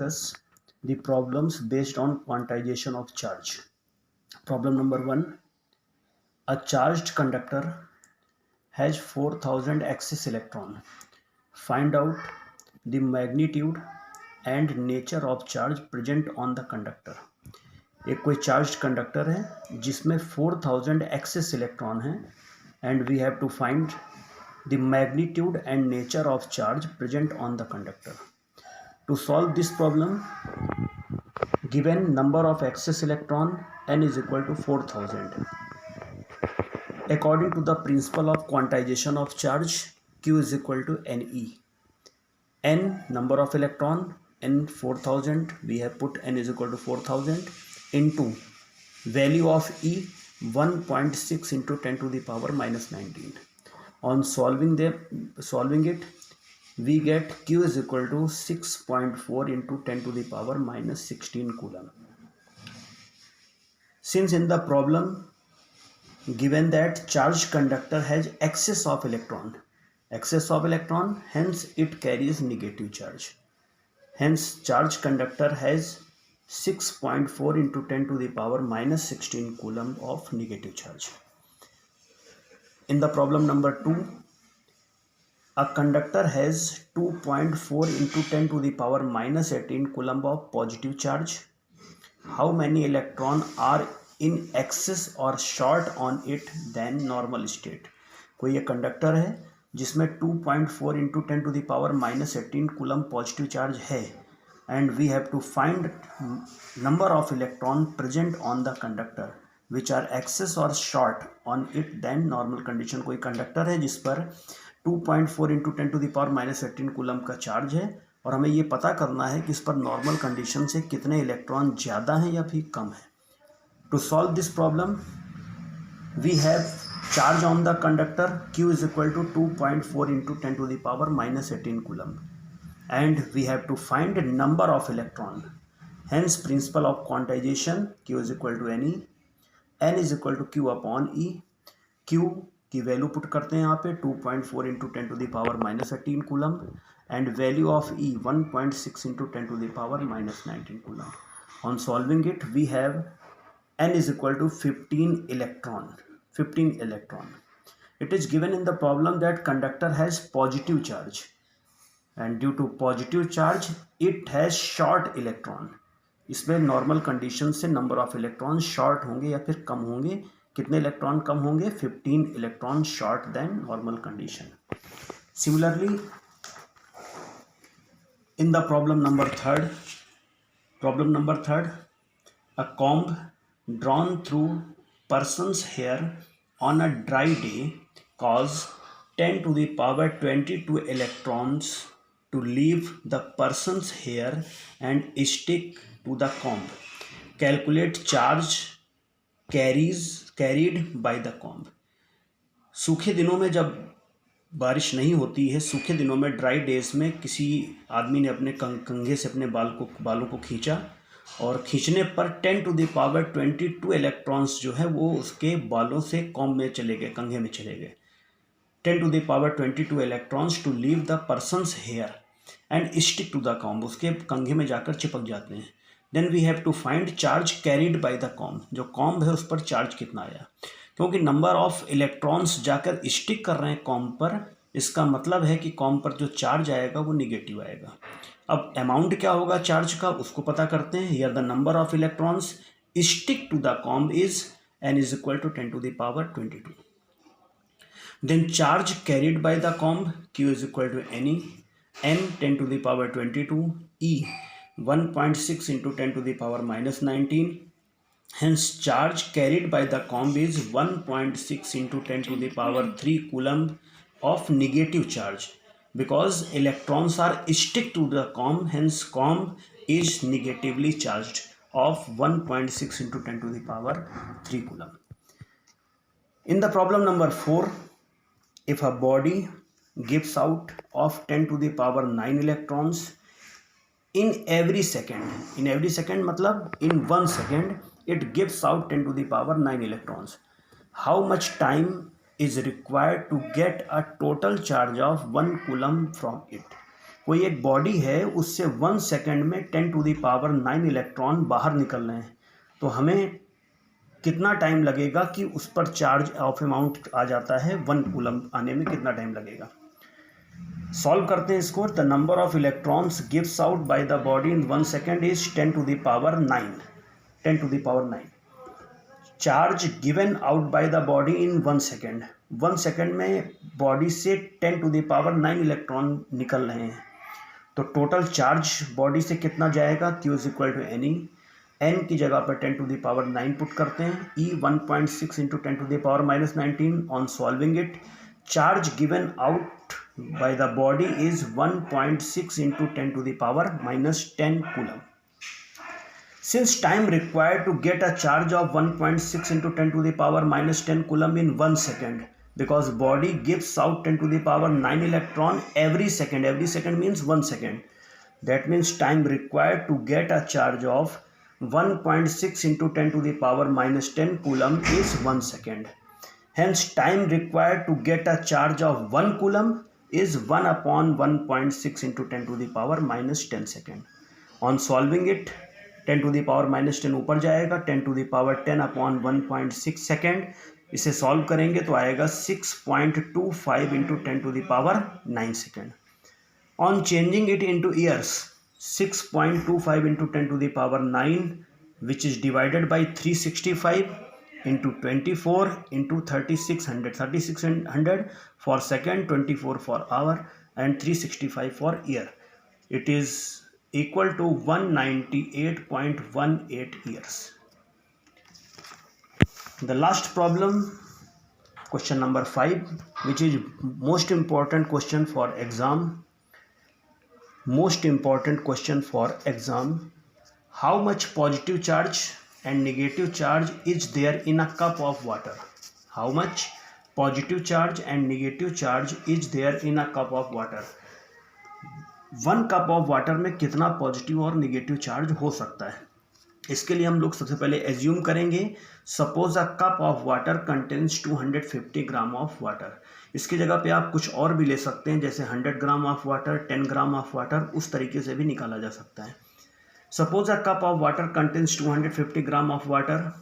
discuss the problems based on quantization of charge. Problem number 1. A charged conductor has 4000 excess electron. Find out the magnitude and nature of charge present on the conductor. एक कोई charge conductor है जिसमें 4000 excess electron है and we have to find the magnitude and nature of charge present on the conductor. To solve this problem, given number of excess electron n is equal to 4000. According to the principle of quantization of charge, q is equal to Ne. N number of electron, n 4000, we have put n is equal to 4000 into value of E 1.6 into 10 to the power minus 19. On solving it, we get Q is equal to 6.4 into 10 to the power minus 16 coulomb. Since in the problem given that charged conductor has excess of electron, hence it carries negative charge. Hence charged conductor has 6.4 into 10 to the power minus 16 coulomb of negative charge. In the problem number 2, a conductor has 2.4 into 10 to the power minus 18 coulomb of positive charge. How many electrons are in excess or short on it than normal state? कोई ये conductor है जिसमें 2.4 into 10 to the power minus 18 coulomb positive charge है and we have to find number of electron present on the conductor which are excess or short on it than normal condition. कोई conductor है जिस पर 2.4 into 10 to the power minus 18 coulomb का charge है और हमें ये पता करना है कि इस पर नॉर्मल कंडीशन से कितने इलेक्ट्रॉन ज़्यादा हैं या फिर कम है. To solve this problem, we have charge on the conductor Q is equal to 2.4 into 10 to the power minus 18 coulomb and we have to find number of electron. Hence principle of quantization, Q is equal to Ne, N is equal to Q upon E. Q की value put करते हैं यहाँ पे 2.4 into 10 to the power minus 18 coulomb and value of E 1.6 into 10 to the power minus 19 coulomb. On solving it, we have N is equal to 15 electron. It is given in the problem that conductor has positive charge and due to positive charge it has short electron. इसमें normal condition से number of electron short होंगे या फिर कम होंगे. कितने electron कम होंगे? 15 electron short than normal condition. Similarly in the problem number third, a comb drawn through person's hair on a dry day cause 10 to the power 22 electrons to leave the person's hair and stick to the comb. Calculate charge carried by the comb. सूखे दिनों में जब बारिश नहीं होती है, सूखे दिनों में ड्राई डेज में किसी आदमी ने अपने कंघे से अपने बालों को खींचा और खींचने पर 10 to the power 22 इलेक्ट्रॉन्स जो है वो उसके बालों से कॉम्ब में चले गए, कंघे में चले गए. 10 to the power 22 electrons to leave the persons hair and stick to the comb, उसके कंघे में जाकर चिपक जाते हैं. Then we have to find charge carried by the comb. जो कॉम्ब है उस पर चार्ज कितना आया, क्योंकि नंबर ऑफ इलेक्ट्रॉन्स जाकर स्टिक कर रहे हैं कॉम्ब पर, इसका मतलब है कि कॉम्ब पर जो चार्ज आएगा वो निगेटिव आएगा. अब अमाउंट क्या होगा चार्ज का उसको पता करते हैं. Here the number of electrons stick to the comb is n is equal to 10 to the power 22. Then charge carried by the comb Q is equal to Ne, N 10 to the power 22, E 1.6 into 10 to the power minus 19. Hence charge carried by the comb is 1.6 into 10 to the power 3 coulomb of negative charge. Because electrons are stick to the comb, hence comb is negatively charged of 1.6 into 10 to the power 3 coulomb. In the problem number 4, if a body gives out of 10 to the power 9 electrons in every second मतलब in 1 second it gives out 10 to the power 9 electrons, how much time is required to get a total charge of 1 coulomb from it? कोई एक body है, उससे 1 second में 10⁹ electron बाहर निकल रहे हैं, तो हमें कितना टाइम लगेगा कि उस पर चार्ज ऑफ अमाउंट आ जाता है 1 कूलम आने में कितना टाइम लगेगा। सॉल्व करते हैं इसको। The number of electrons gives out by the body in 1 second is 10⁹ charge given out by the body in 1 second, 1 second में बॉडी से 10⁹ इलेक्ट्रॉन निकल रहे हैं, तो टोटल चार्ज बॉडी से कितना जाएगा, Q is equal to N e. N की जगह पर 10⁹ पुट करते हैं, e 1.6 into 10⁻⁻19। On solving it, charge given out by the body is 1.6 into 10⁻⁻10 coulomb. Since time required to get a charge of 1.6 into 10⁻⁻10 coulomb in 1 second, because body gives out 10⁹ electron every second means 1 second. That means time required to get a charge of 1.6 into 10⁻⁻10 coulomb is 1 second. Hence time required to get a charge of 1 coulomb is 1 upon 1.6 into 10⁻⁻10 second. On solving it, 10⁻⁻10 ऊपर जाएगा, 10⁻10 upon 1.6 second, इसे solve करेंगे तो आएगा 6.25 into 10⁻9 second. On changing it into years, 6.25 into 10⁻9 which is divided by 365 into 24 into 3600 for second, 24 for our and 365 for year, it is equal to 198.18 years. The last problem, question number 5, which is most important question for exam. Most important question for exam. How much positive charge and negative charge is there in a cup of water? How much positive charge and negative charge is there in a cup of water? 1 cup of water में कितना positive और negative charge हो सकता है। इसके लिए हम लोग सबसे पहले एज्यूम करेंगे, suppose a cup of water contains 250 gram of water. इसकी जगह पे आप कुछ और भी ले सकते हैं, जैसे 100 ग्राम of water, 10 gram of water, उस तरीके से भी निकाला जा सकता है। Suppose a cup of water contains 250 gram of water,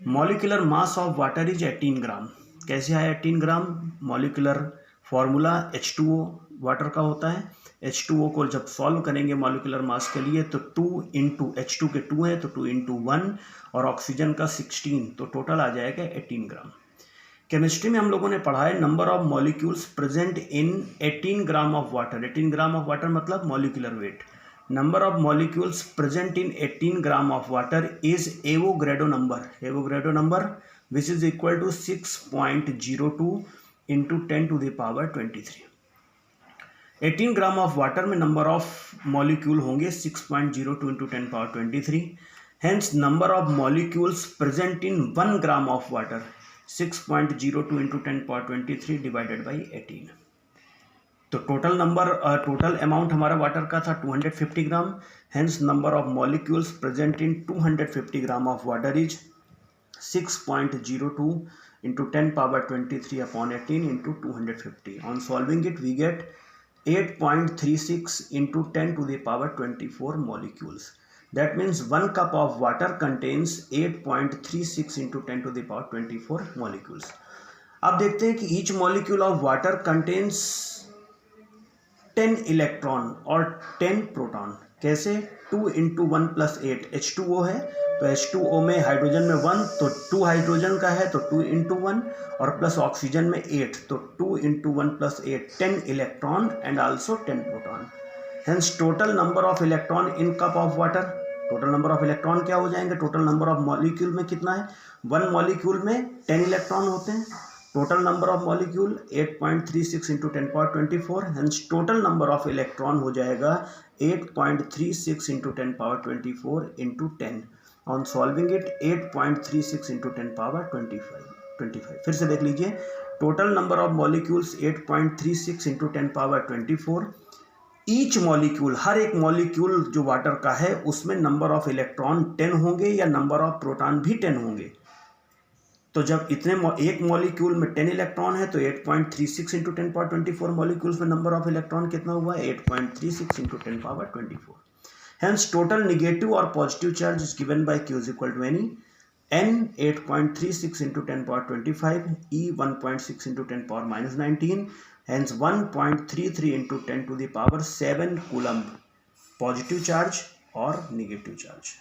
molecular mass of water is 18 ग्राम। कैसे आया 18 ग्राम? मॉलिक्यूलर फॉर्मूला H2O वाटर का होता है। H2O को जब सॉल्व करेंगे मॉलिक्यूलर मास के लिए तो 2 इंटू H2 के 2 है तो 2 इंटू 1 और ऑक्सीजन का 16, तो टोटल आ जाएगा 18 ग्राम। केमिस्ट्री में हम लोगों ने पढ़ा है number of molecules present in 18 gram of water. 18 gram of water मतलब molecular weight. Number of molecules present in 18 gram of water is Avogadro number which is equal to 6.02 into 10⁻23। 18 gram of water में number of molecule होंगे 6.02 into 10⁻23। Hence number of molecules present in 1 gram of water 6.02 into 10⁻23 divided by 18। तो total amount हमारा water का था 250 gram. Hence number of molecules present in 250 gram of water is 6.02 into 10⁻23 upon 18 into 250. On solving it, we get 8.36 into 10⁻24 molecules. That means 1 cup of water contains 8.36 into 10⁻24 molecules. अब देखते हैं कि each molecule of water contains 10 electron और 10 proton. कैसे? 2 into 1 plus 8 H2O है, तो H2O में hydrogen में 1 तो 2 हाइड्रोजन का है तो 2 इंटू 1 और प्लस ऑक्सीजन में 8 तो 2 into 1 plus 8 10 electron and also 10 proton. Hence total number of electron in cup of water, total number of electron क्या हो जाएंगे? टोटल नंबर ऑफ मॉलिक्यूल में कितना है? 1 मॉलिक्यूल में 10 इलेक्ट्रॉन होते हैं। Total number of molecule 8.36 into 10⁻24। Hence total number of electron हो जाएगा 8.36 into 10⁻24 into 10। On solving it 8.36 into 10⁻25। फिर से देख लीजिए, total number of molecules 8.36 into 10⁻24। Each molecule, हर एक मॉलिक्यूल जो वाटर का है उसमें नंबर ऑफ इलेक्ट्रॉन 10 होंगे या नंबर ऑफ प्रोटॉन भी 10 होंगे। तो जब एक मॉलिक्यूल में 10 इलेक्ट्रॉन है तो 8.36 इंटू 10^24 मॉलिक्यूल्स में नंबर ऑफ इलेक्ट्रॉन कितना हुआ, 8.36 into 10^24. Hence total negative or positive charge is given by Q is equal to any N 8.36 into 10^25, E 1.6 into 10^-19, hence 1.33 into 10⁻⁷ coulomb positive charge or negative charge.